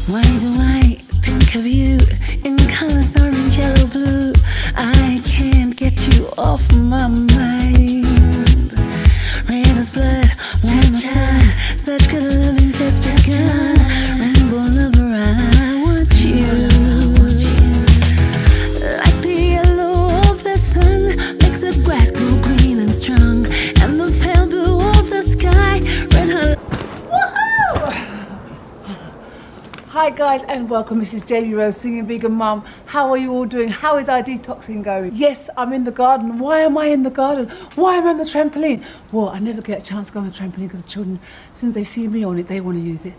Why do I think of you in colors orange, yellow, blue? I can't get you off my mind. Red as blood, warm as sun, such good loving just begun. Rainbow lover, I want you. Like the yellow of the sun makes the grass grow green and strong, and the pale blue of the sky, red hot. Hi guys and welcome. This is Jamie Rose, singing vegan mum. How are you all doing? How is our detoxing going? Yes, I'm in the garden. Why am I in the garden? Why am I on the trampoline? Well, I never get a chance to go on the trampoline because the children, as soon as they see me on it, they want to use it.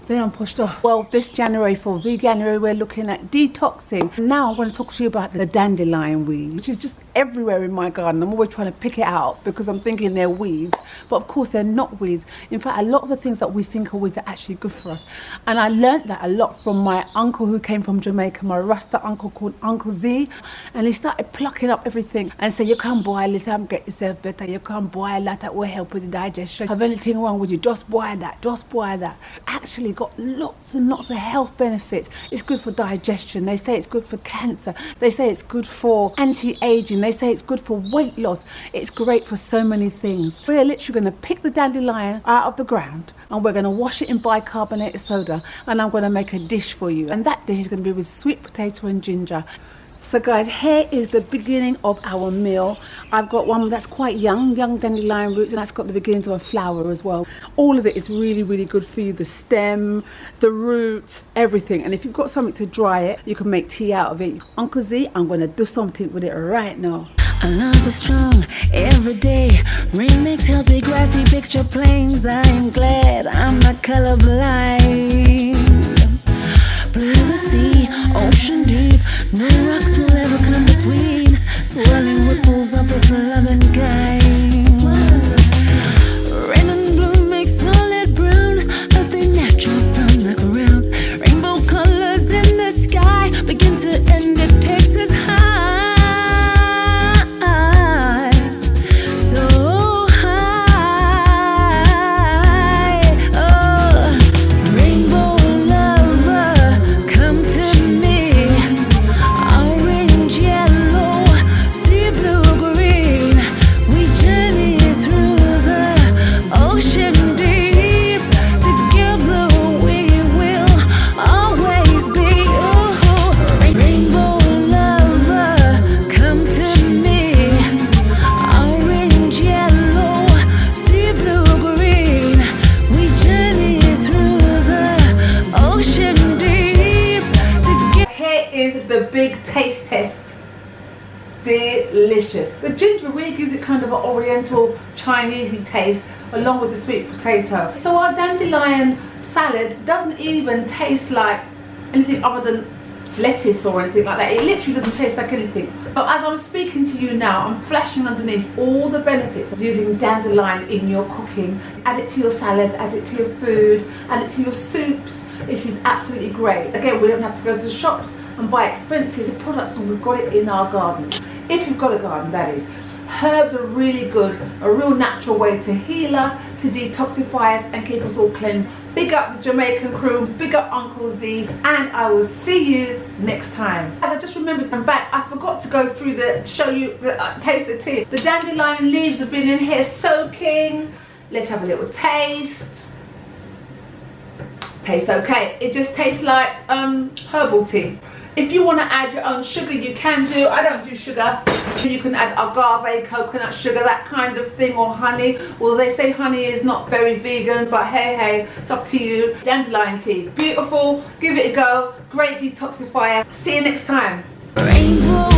Then I'm pushed off. Well, this January, for Veganuary, we're looking at detoxing. Now I want to talk to you about the dandelion weed, which is just everywhere in my garden. I'm always trying to pick it out because I'm thinking they're weeds, but of course they're not weeds. In fact, a lot of the things that we think are weeds are actually good for us. And I learned that a lot from my uncle who came from Jamaica, my Rasta uncle called Uncle Z, and he started plucking up everything and said, you can't boil this and get yourself better, you can't boil that will help with the digestion. Have anything wrong with you, just boil that, just boil that. Actually got lots and lots of health benefits. It's good for digestion, they say it's good for cancer, they say it's good for anti-aging, they say it's good for weight loss, it's great for so many things. We're literally going to pick the dandelion out of the ground and we're going to wash it in bicarbonated soda, and I'm going to make a dish for you, and that dish is going to be with sweet potato and ginger. So guys, here is the beginning of our meal. I've got one that's quite young dandelion roots, and that's got the beginnings of a flower as well. All of it is really, really good for you. The stem, the root, everything. And if you've got something to dry it, you can make tea out of it. Uncle Z, I'm going to do something with it right now. Our love is strong every day. Rain makes healthy grassy picture plains. I am glad I'm not colorblind. Blue the sea, ocean deep, no rocks will ever come between. Swirling ripples of this loving kind. Red and blue make solid brown, earthy natural from the ground. Rainbow colors in the sky, begin to end, it takes us high. The big taste test. Delicious. The ginger really gives it kind of an oriental Chinese taste along with the sweet potato. So our dandelion salad doesn't even taste like anything other than lettuce or anything like that. It literally doesn't taste like anything. But as I'm speaking to you now, I'm flashing underneath all the benefits of using dandelion in your cooking. Add it to your salads, add it to your food, add it to your soups. It is absolutely great. Again, we don't have to go to the shops and buy expensive products, and we've got it in our garden. If you've got a garden, that is. Herbs are really good, a real natural way to heal us, to detoxify us and keep us all cleansed. Big up the Jamaican crew, big up Uncle Z, and I will see you next time. As I just remembered, I'm back. I forgot to go through show you the taste the tea. The dandelion leaves have been in here soaking. Let's have a little taste. Tastes okay. It just tastes like herbal tea. If you want to add your own sugar, you can do. I don't do sugar. You can add agave, coconut sugar, that kind of thing, or honey. Well, they say honey is not very vegan, but hey, it's up to you. Dandelion tea, beautiful. Give it a go. Great detoxifier. See you next time. Rainbow